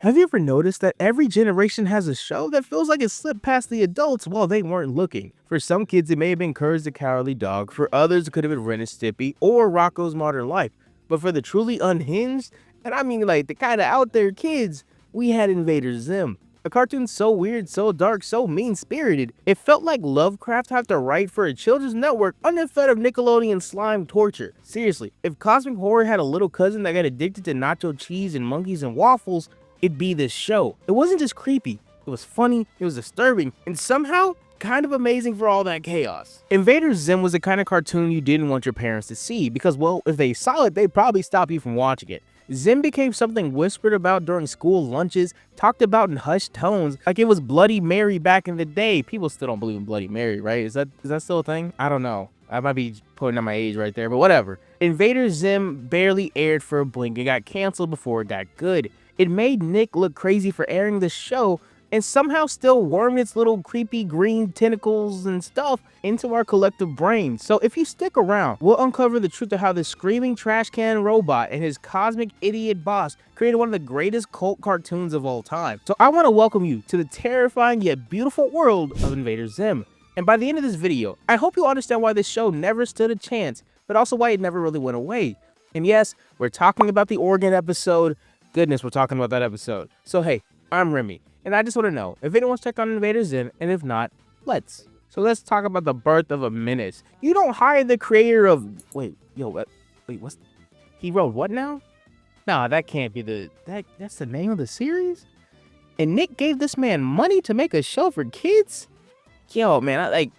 Have you ever noticed that every generation has a show that feels like it slipped past the adults while they weren't looking? For some kids, it may have been Courage the Cowardly Dog. For others, it could have been Ren and Stimpy or Rocco's Modern Life. But for the truly unhinged, and I mean like the kind of out there kids, we had Invader Zim. A cartoon so weird, so dark, so mean-spirited, it felt like Lovecraft had to write for a children's network unfed of Nickelodeon slime torture. Seriously, if Cosmic Horror had a little cousin that got addicted to nacho cheese and monkeys and waffles, it'd be this show. It wasn't just creepy, it was funny, it was disturbing, and somehow kind of amazing for all that chaos. Invader Zim was the kind of cartoon you didn't want your parents to see because, well, if they saw it, they'd probably stop you from watching it. Zim became something whispered about during school lunches, talked about in hushed tones, like it was Bloody Mary back in the day. People still don't believe in Bloody Mary, right? Is that still a thing? I don't know. I might be putting on my age right there, but whatever. Invader Zim barely aired for a blink. It got canceled before it got good. It made Nick look crazy for airing the show and somehow still wormed its little creepy green tentacles and stuff into our collective brains. So if you stick around, we'll uncover the truth of how this screaming trash can robot and his cosmic idiot boss created one of the greatest cult cartoons of all time. So I want to welcome you to the terrifying yet beautiful world of Invader Zim. And by the end of this video, I hope you understand why this show never stood a chance, but also why it never really went away. And yes, we're talking about the Oregon episode. Goodness, we're talking about that episode. So hey, I'm Remy, and I just want to know if anyone's checked on Invader Zim, and if not, let's. So let's talk about the birth of a menace. You don't hire the creator of... Wait, what's... He wrote what now? Nah, that can't be the... That's the name of the series? And Nick gave this man money to make a show for kids? Yo, man,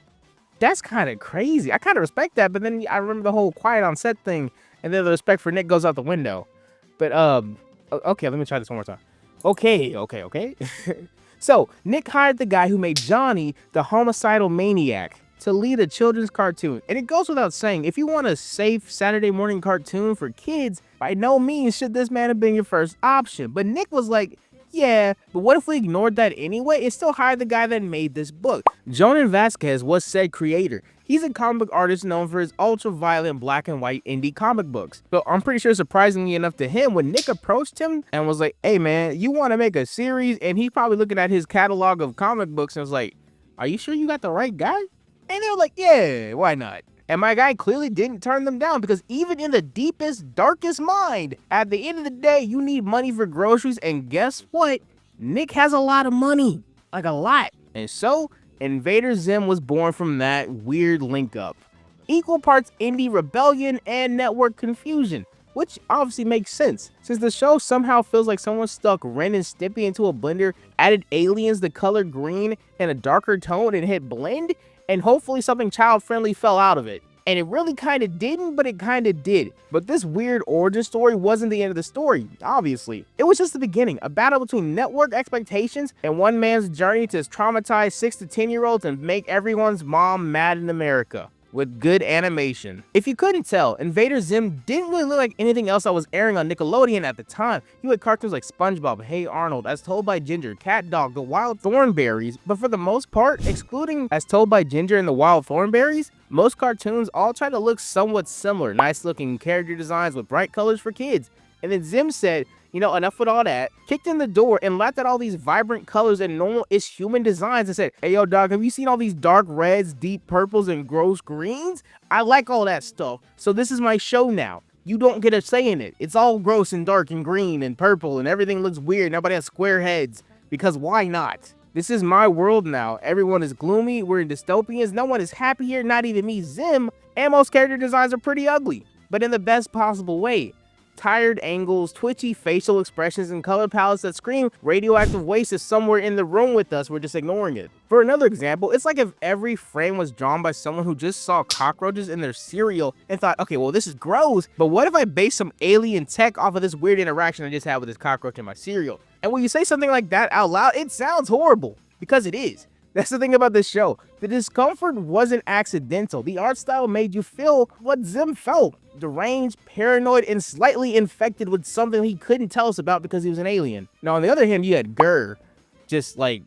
that's kind of crazy. I kind of respect that, but then I remember the whole quiet on set thing, and then the respect for Nick goes out the window. But, okay, let me try this one more time. Okay. So, Nick hired the guy who made Johnny, the homicidal maniac, to lead a children's cartoon. And it goes without saying, if you want a safe Saturday morning cartoon for kids, by no means should this man have been your first option. But Nick was like, yeah, but what if we ignored that anyway and still hired the guy that made this book? Jonah Vasquez was said creator. He's a comic book artist known for his ultra-violent black and white indie comic books. But I'm pretty sure, surprisingly enough to him, when Nick approached him and was like, hey man, you want to make a series? And he's probably looking at his catalog of comic books and was like, are you sure you got the right guy? And they were like, yeah, why not? And my guy clearly didn't turn them down, because even in the deepest, darkest mind, at the end of the day, you need money for groceries, and guess what? Nick has a lot of money. Like a lot. And so, Invader Zim was born from that weird link up. Equal parts indie rebellion and network confusion, which obviously makes sense, since the show somehow feels like someone stuck Ren and Stimpy into a blender, added aliens the color green and a darker tone, and hit blend, and hopefully something child-friendly fell out of it. And it really kind of didn't, but it kind of did. But this weird origin story wasn't the end of the story, obviously. It was just the beginning, a battle between network expectations and one man's journey to traumatize 6 to 10-year-olds and make everyone's mom mad in America. With good animation. If you couldn't tell, Invader Zim didn't really look like anything else that was airing on Nickelodeon at the time. You had cartoons like SpongeBob, Hey Arnold, As Told by Ginger, Cat Dog, The Wild Thornberrys, but for the most part, excluding As Told by Ginger and The Wild Thornberrys, most cartoons all try to look somewhat similar. Nice looking character designs with bright colors for kids. And then Zim said, you know, enough with all that, kicked in the door and laughed at all these vibrant colors and normal-ish human designs and said, hey yo dog, have you seen all these dark reds, deep purples, and gross greens? I like all that stuff, so this is my show now. You don't get a say in it. It's all gross and dark and green and purple and everything looks weird. Nobody has square heads, because why not? This is my world now. Everyone is gloomy, we're in dystopians, no one is happy here, not even me, Zim, and most character designs are pretty ugly, but in the best possible way. Tired angles, twitchy facial expressions, and color palettes that scream radioactive waste is somewhere in the room with us, we're just ignoring it. For another example, it's like if every frame was drawn by someone who just saw cockroaches in their cereal and thought, okay, well this is gross, but what if I base some alien tech off of this weird interaction I just had with this cockroach in my cereal? And when you say something like that out loud, it sounds horrible, because it is. That's the thing about this show. The discomfort wasn't accidental. The art style made you feel what Zim felt. Deranged, paranoid, and slightly infected with something he couldn't tell us about because he was an alien. Now, on the other hand, you had Gurr. Just like,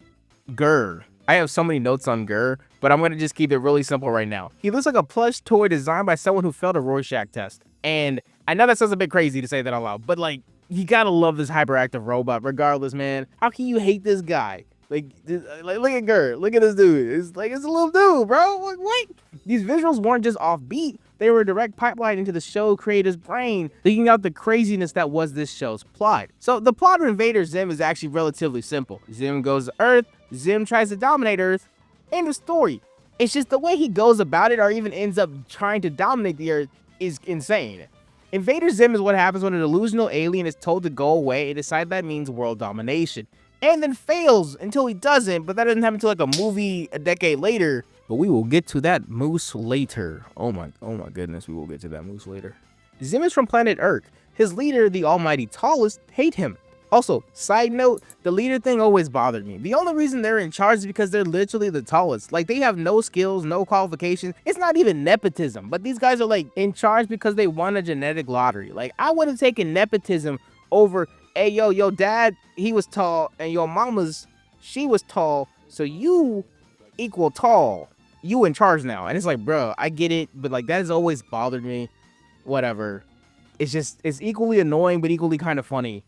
Gurr. I have so many notes on Gurr, but I'm going to just keep it really simple right now. He looks like a plush toy designed by someone who failed a Rorschach test. And I know that sounds a bit crazy to say that out loud, but like, You gotta love this hyperactive robot regardless, man. How can you hate this guy? Like look at Gert. Look at this dude. It's like, it's a little dude, bro. Like, what? These visuals weren't just offbeat. They were a direct pipeline into the show creator's brain, thinking out the craziness that was this show's plot. So the plot of Invader Zim is actually relatively simple. Zim goes to Earth, Zim tries to dominate Earth, end of story. It's just the way he goes about it, or even ends up trying to dominate the Earth, is insane. Invader Zim is what happens when a delusional alien is told to go away and decide that means world domination. And then fails until he doesn't, but that doesn't happen until like a movie a decade later. But we will get to that moose later. Oh my goodness, we will get to that moose later. Zim is from planet Earth. His leader, the almighty Tallest, hate him. Also, side note, the leader thing always bothered me. The only reason they're in charge is because they're literally the tallest. Like, they have no skills, no qualifications. It's not even nepotism, but these guys are like in charge because they won a genetic lottery. Like, I would have taken nepotism over, hey, yo, your dad, he was tall, and your mama's, she was tall, so you equal tall. You in charge now. And it's like, bro, I get it, but like, that has always bothered me. Whatever. It's just, it's equally annoying, but equally kind of funny.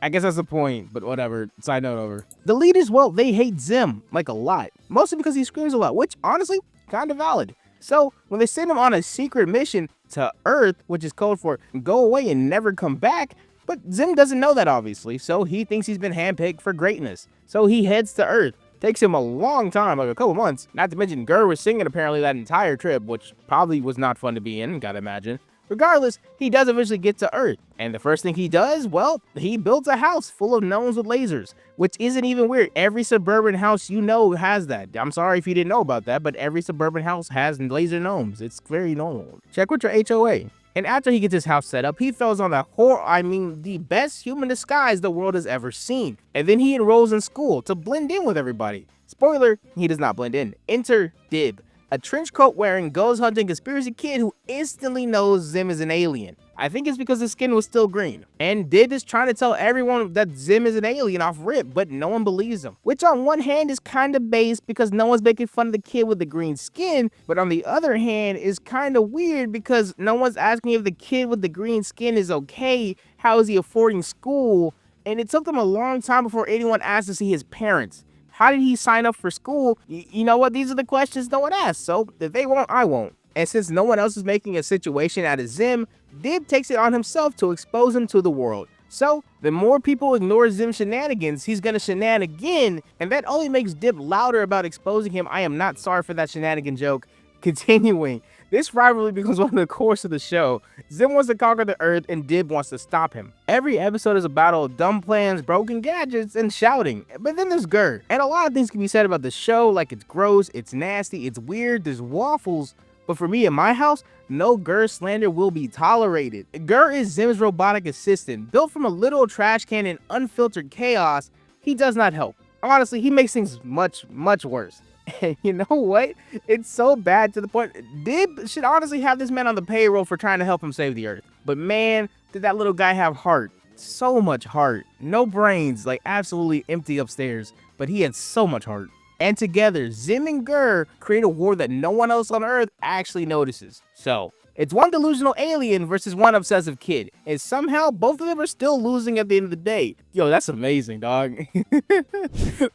I guess that's the point, but whatever. Side note over. The leaders, well, they hate Zim, like a lot. Mostly because he screams a lot, which, honestly, kind of valid. So, when they send him on a secret mission to Earth, which is code for go away and never come back, but Zim doesn't know that, obviously, so he thinks he's been handpicked for greatness. So he heads to Earth. Takes him a long time, like a couple months. Not to mention, Gur was singing apparently that entire trip, which probably was not fun to be in, gotta imagine. Regardless, he does eventually get to Earth, and the first thing he does, well, he builds a house full of gnomes with lasers, which isn't even weird. Every suburban house you know has that. I'm sorry if you didn't know about that, but every suburban house has laser gnomes. It's very normal. Check with your HOA. And after he gets his house set up, he throws on the best human disguise the world has ever seen. And then he enrolls in school to blend in with everybody. Spoiler, he does not blend in. Enter Dib, a trench coat wearing, ghost hunting conspiracy kid who instantly knows Zim is an alien. I think it's because his skin was still green. And Dib is trying to tell everyone that Zim is an alien off rip, but no one believes him. Which on one hand is kind of based because no one's making fun of the kid with the green skin, but on the other hand is kind of weird because no one's asking if the kid with the green skin is okay, how is he affording school, and it took them a long time before anyone asked to see his parents. How did he sign up for school? You know what? These are the questions no one asks, so if they won't, I won't. And since no one else is making a situation out of Zim, Dib takes it on himself to expose him to the world. So, the more people ignore Zim's shenanigans, he's gonna shenan again, and that only makes Dib louder about exposing him. I am not sorry for that shenanigan joke. Continuing, this rivalry becomes one of the course of the show. Zim wants to conquer the Earth, and Dib wants to stop him. Every episode is a battle of dumb plans, broken gadgets, and shouting. But then there's Gur. And a lot of things can be said about the show, like it's gross, it's nasty, it's weird, there's waffles. But for me in my house, no Gur slander will be tolerated. Gur is Zim's robotic assistant. Built from a literal trash can and unfiltered chaos, he does not help. Honestly, he makes things much, much worse. And you know what? It's so bad to the point, Dib should honestly have this man on the payroll for trying to help him save the Earth. But man, did that little guy have heart. So much heart. No brains, like absolutely empty upstairs. But he had so much heart. And together, Zim and Gur create a war that no one else on Earth actually notices. So, it's one delusional alien versus one obsessive kid. And somehow, both of them are still losing at the end of the day. Yo, that's amazing, dog.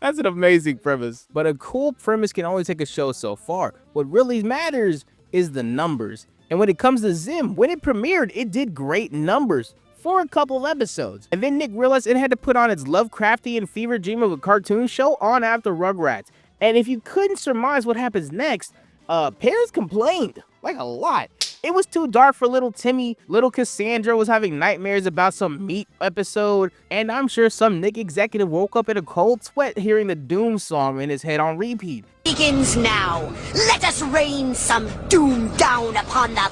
That's an amazing premise. But a cool premise can only take a show so far. What really matters is the numbers. And when it comes to Zim, when it premiered, it did great numbers for a couple of episodes. And then Nick realized it had to put on its Lovecraftian fever dream of a cartoon show on after Rugrats. And if you couldn't surmise what happens next, parents complained, like a lot. It was too dark for little Timmy. Little Cassandra was having nightmares about some meat episode. And I'm sure some Nick executive woke up in a cold sweat hearing the Doom song in his head on repeat. Begins now. Let us rain some doom down upon the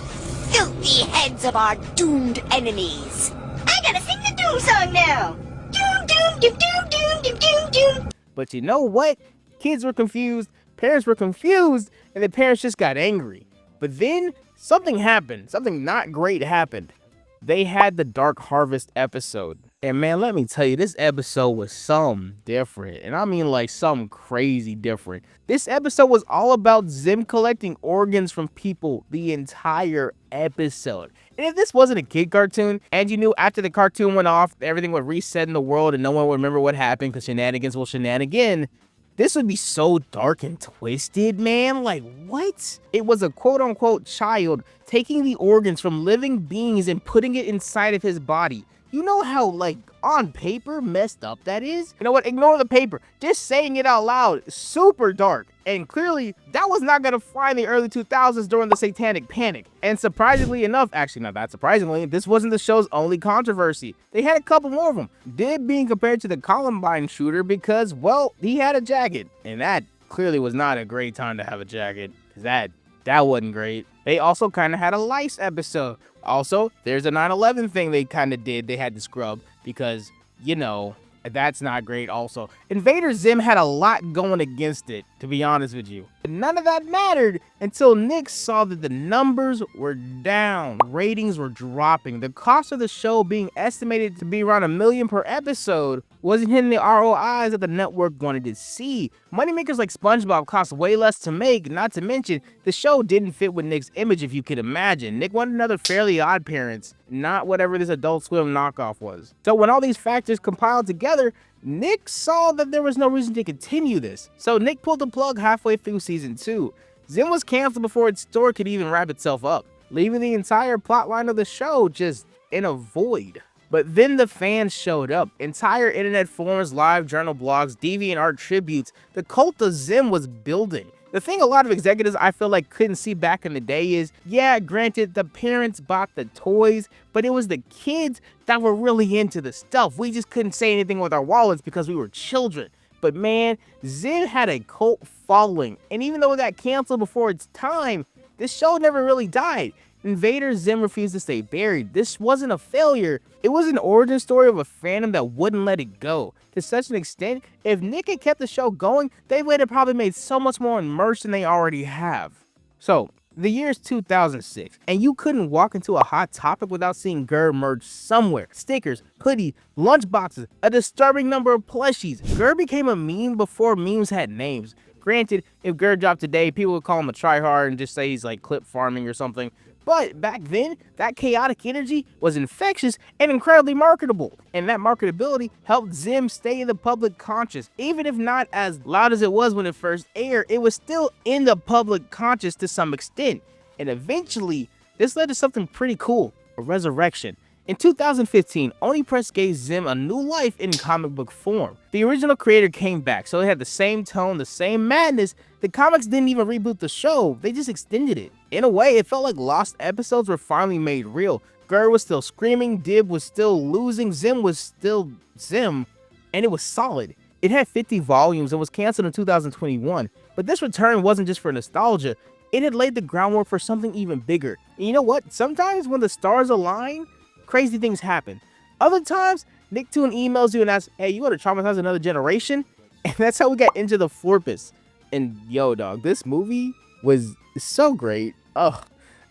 filthy heads of our doomed enemies. I gotta sing the Doom song now. Doom, doom, doom, doom, doom, doom, doom, doom. But you know what? Kids were confused, parents were confused, and the parents just got angry. But then something happened. Something not great happened. They had the Dark Harvest episode. And man, let me tell you, this episode was something different. And I mean like something crazy different. This episode was all about Zim collecting organs from people the entire episode. And if this wasn't a kid cartoon, and you knew after the cartoon went off, everything would reset in the world and no one would remember what happened because shenanigans will shenanigan, this would be so dark and twisted, man. Like, what? It was a quote-unquote child taking the organs from living beings and putting it inside of his body. You know how, like, on paper messed up that is? You know what? Ignore the paper. Just saying it out loud, super dark. And clearly, that was not gonna fly in the early 2000s during the Satanic Panic. And surprisingly enough, actually not that surprisingly, this wasn't the show's only controversy. They had a couple more of them. Did being compared to the Columbine shooter because, well, he had a jacket. And that clearly was not a great time to have a jacket. Because that wasn't great. They also kind of had a lice episode. Also, there's a 9/11 thing they kind of did. They had to scrub because, you know, that's not great also. Invader Zim had a lot going against it, to be honest with you. But none of that mattered until Nick saw that the numbers were down. Ratings were dropping. The cost of the show being estimated to be around $1 million per episode wasn't hitting the ROIs that the network wanted to see. Moneymakers like SpongeBob cost way less to make, not to mention the show didn't fit with Nick's image if you could imagine. Nick wanted another Fairly Odd Parents, not whatever this Adult Swim knockoff was. So when all these factors compiled together, Nick saw that there was no reason to continue this. So Nick pulled the plug halfway through season 2. Zim was canceled before its story could even wrap itself up, leaving the entire plotline of the show just in a void. But then the fans showed up. Entire internet forums, live journal blogs, DeviantArt tributes. The cult of Zim was building. The thing a lot of executives I feel like couldn't see back in the day is, yeah, granted, the parents bought the toys, but it was the kids that were really into the stuff. We just couldn't say anything with our wallets because we were children. But man, Zim had a cult following, and even though it got canceled before its time, this show never really died. Invader Zim refused to stay buried. This wasn't a failure. It was an origin story of a fandom that wouldn't let it go. To such an extent, if Nick had kept the show going, they would have probably made so much more in merch than they already have. So, the year is 2006, and you couldn't walk into a Hot Topic without seeing GER merch somewhere. Stickers, hoodies, lunchboxes, a disturbing number of plushies. GER became a meme before memes had names. Granted, if GER dropped today, people would call him a tryhard and just say he's like clip farming or something. But back then, that chaotic energy was infectious and incredibly marketable. And that marketability helped Zim stay in the public conscious. Even if not as loud as it was when it first aired, it was still in the public conscious to some extent. And eventually, this led to something pretty cool, a resurrection. In 2015, Oni Press gave Zim a new life in comic book form. The original creator came back, so it had the same tone, the same madness. The comics didn't even reboot the show, they just extended it. In a way, it felt like lost episodes were finally made real. GER was still screaming, Dib was still losing, Zim was still Zim, and it was solid. It had 50 volumes and was canceled in 2021, but this return wasn't just for nostalgia, it had laid the groundwork for something even bigger. And you know what? Sometimes when the stars align, crazy things happen. Other times, Nicktoon emails you and asks, hey, you want to traumatize another generation? And that's how we got Enter the Florpus. And yo, dog, this movie was so great. Oh,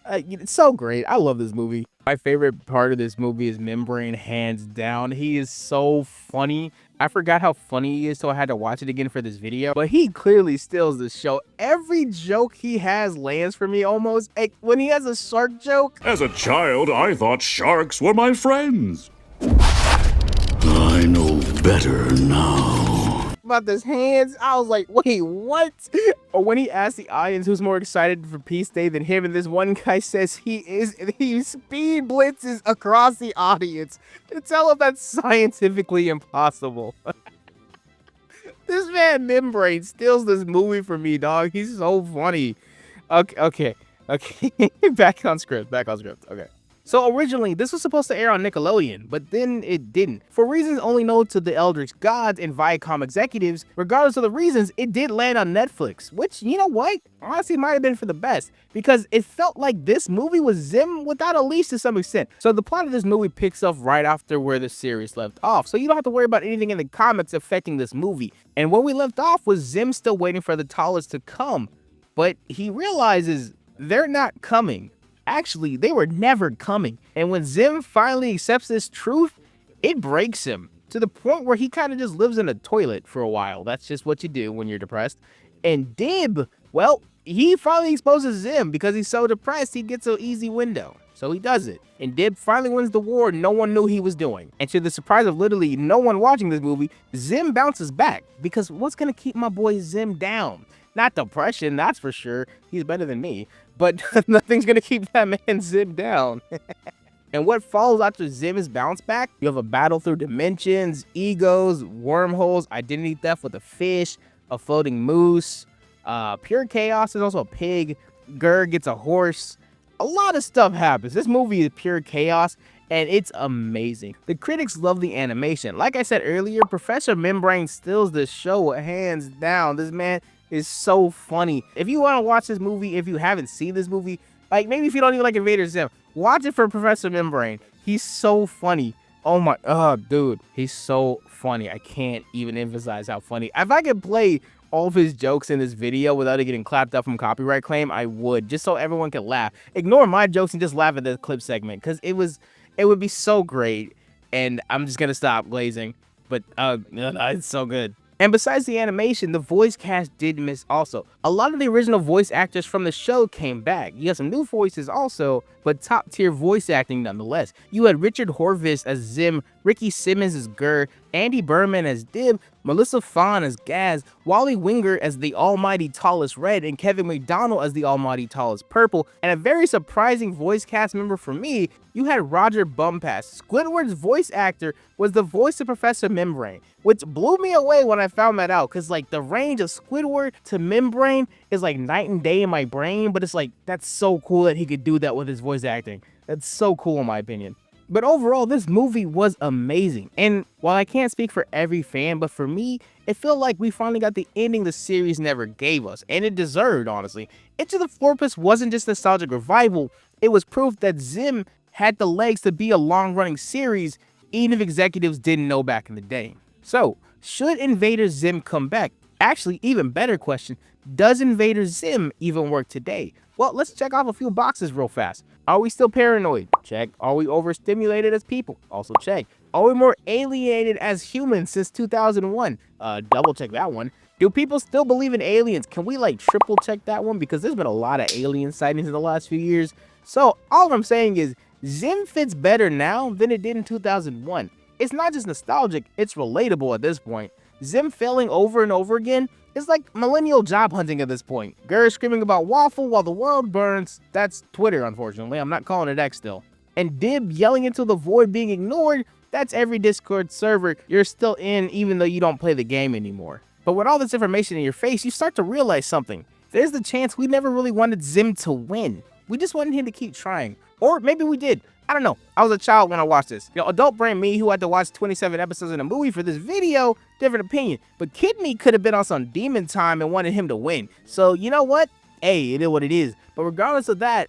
it's so great. I love this movie. My favorite part of this movie is Membrane, hands down. He is so funny. I forgot how funny he is, so I had to watch it again for this video. But he clearly steals the show. Every joke he has lands for me almost. Like, when he has a shark joke. As a child, I thought sharks were my friends. I know better now. About his hands, I was like, wait, what? Or when he asked the audience who's more excited for Peace Day than him, and this one guy says he is, and he speed blitzes across the audience to tell him that's scientifically impossible. This man Membrane steals this movie for me, dog. He's so funny. Okay. back on script. Okay. So originally, this was supposed to air on Nickelodeon, but then it didn't. For reasons only known to the Eldritch Gods and Viacom executives, regardless of the reasons, it did land on Netflix, which, you know what, honestly might have been for the best, because it felt like this movie was Zim without a leash to some extent. So the plot of this movie picks up right after where the series left off, so you don't have to worry about anything in the comics affecting this movie. And where we left off was Zim still waiting for the tallest to come, but he realizes they're not coming. Actually, they were never coming. And when Zim finally accepts this truth, It breaks him to the point where he kind of just lives in a toilet for a while. That's just what you do when you're depressed. And Dib, well, he finally exposes Zim because he's so depressed he gets an easy window. So he does it. And Dib finally wins the war no one knew he was doing. And to the surprise of literally no one watching this movie, Zim bounces back. Because what's gonna keep my boy Zim down? Not depression, that's for sure. He's better than me. But nothing's gonna keep that man Zim down. And what follows after Zim's bounce back, you have a battle through dimensions, egos, wormholes, identity theft with a fish, a floating moose, pure chaos. There's also a pig. Gur gets a horse. A lot of stuff happens. This movie is pure chaos, and it's amazing. The critics love the animation. Like I said earlier, Professor Membrane steals the show hands down. This man is so funny. If you want to watch this movie, if you haven't seen this movie, like maybe if you don't even like Invader Zim, watch it for Professor Membrane. He's so funny. Oh dude, he's so funny. I can't even emphasize how funny. If I could play all of his jokes in this video without it getting clapped up from copyright claim, I would, just so everyone could laugh. Ignore my jokes and just laugh at the clip segment, because it would be so great. And I'm just gonna stop glazing, but it's so good. And besides the animation, the voice cast did miss also. A lot of the original voice actors from the show came back. You got some new voices also, but top tier voice acting nonetheless. You had Richard Horvitz as Zim, Ricky Simmons as Gur, Andy Berman as Dib, Melissa Fawn as Gaz, Wally Winger as the almighty tallest Red, and Kevin McDonald as the almighty tallest Purple. And a very surprising voice cast member for me, you had Roger Bumpass. Squidward's voice actor was the voice of Professor Membrane, which blew me away when I found that out, because like the range of Squidward to Membrane is like night and day in my brain, but it's like, that's so cool that he could do that with his voice acting. That's so cool in my opinion. But overall, this movie was amazing. And while I can't speak for every fan, but for me, it felt like we finally got the ending the series never gave us, and it deserved, honestly. Enter the Florpus wasn't just nostalgic revival, it was proof that Zim had the legs to be a long-running series, even if executives didn't know back in the day. So, should Invader Zim come back? Actually, even better question, does Invader Zim even work today? Well, let's check off a few boxes real fast. Are we still paranoid? Check. Are we overstimulated as people? Also check. Are we more alienated as humans since 2001? Double check that one. Do people still believe in aliens? Can we like triple check that one? Because there's been a lot of alien sightings in the last few years. So all I'm saying is Zim fits better now than it did in 2001. It's not just nostalgic, it's relatable at this point. Zim failing over and over again is like millennial job hunting at this point. Gur screaming about waffle while the world burns. That's Twitter, unfortunately. I'm not calling it X still. And Dib yelling into the void being ignored. That's every Discord server you're still in, even though you don't play the game anymore. But with all this information in your face, you start to realize something. There's the chance we never really wanted Zim to win. We just wanted him to keep trying. Or maybe we did. I don't know. I was a child when I watched this. You know, adult brain me, who had to watch 27 episodes in a movie for this video, different opinion. But kid me could have been on some demon time and wanted him to win. So, you know what? Hey, it is what it is. But regardless of that,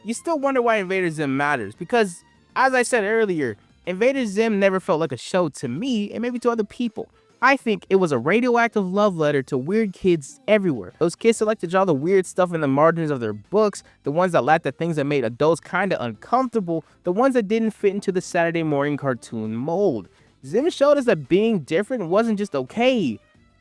you still wonder why Invader Zim matters. Because, as I said earlier, Invader Zim never felt like a show to me and maybe to other people. I think it was a radioactive love letter to weird kids everywhere. Those kids that like to draw the weird stuff in the margins of their books, the ones that laughed at things that made adults kinda uncomfortable, the ones that didn't fit into the Saturday morning cartoon mold. Zim showed us that being different wasn't just okay,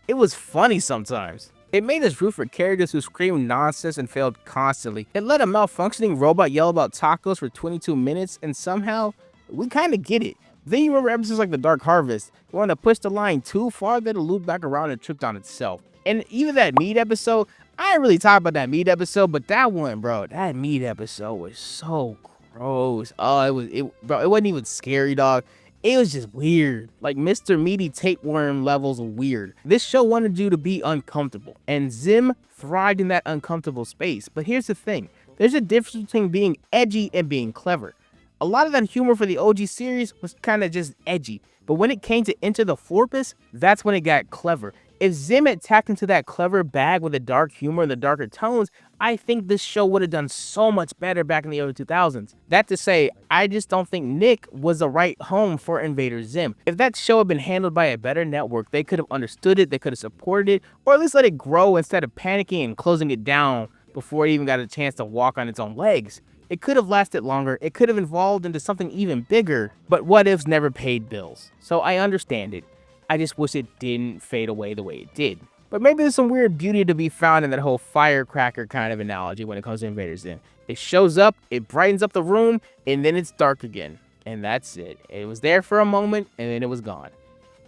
it was funny sometimes. It made us root for characters who screamed nonsense and failed constantly. It let a malfunctioning robot yell about tacos for 22 minutes, and somehow, we kinda get it. Then you remember episodes like The Dark Harvest, the one that pushed the line too far that it looped back around and tripped on itself. And even that meat episode, I ain't really talk about that meat episode, but that one, bro, that meat episode was so gross. Oh, it wasn't even scary, dog. It was just weird. Like Mr. Meaty tapeworm levels of weird. This show wanted you to be uncomfortable, and Zim thrived in that uncomfortable space. But here's the thing, there's a difference between being edgy and being clever. A lot of that humor for the OG series was kind of just edgy, but when it came to Enter the Florpus, that's when it got clever. If Zim had tapped into that clever bag with the dark humor and the darker tones, I think this show would have done so much better back in the early 2000s. That to say, I just don't think Nick was the right home for Invader Zim. If that show had been handled by a better network, they could have understood it, they could have supported it, or at least let it grow instead of panicking and closing it down before it even got a chance to walk on its own legs. It could have lasted longer. It could have evolved into something even bigger. But what ifs never paid bills. So I understand it. I just wish it didn't fade away the way it did. But maybe there's some weird beauty to be found in that whole firecracker kind of analogy when it comes to Invader Zim. It shows up, it brightens up the room, and then it's dark again. And that's it. It was there for a moment, and then it was gone.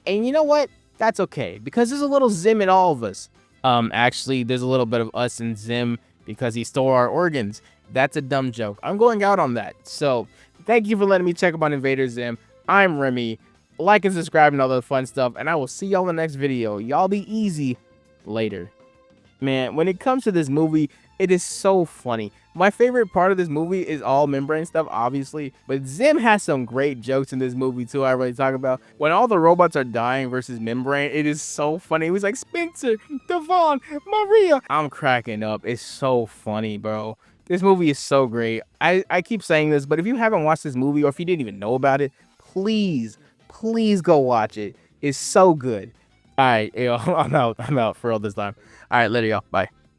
And you know what? That's okay, because there's a little Zim in all of us. Actually, there's a little bit of us in Zim because he stole our organs. That's a dumb joke. I'm going out on that. So, thank you for letting me check up on Invader Zim. I'm Remy. Like and subscribe and all the fun stuff, and I will see y'all in the next video. Y'all be easy. Later. Man, when it comes to this movie, it is so funny. My favorite part of this movie is all membrane stuff, obviously, but Zim has some great jokes in this movie too. I really talk about when all the robots are dying versus membrane. It is so funny. He was like, Spencer, Devon, Maria. I'm cracking up. It's so funny, bro. This movie is so great. I keep saying this, but if you haven't watched this movie or if you didn't even know about it, please go watch it. It's so good. All right, yo, I'm out for real this time. All right, later, y'all. Bye.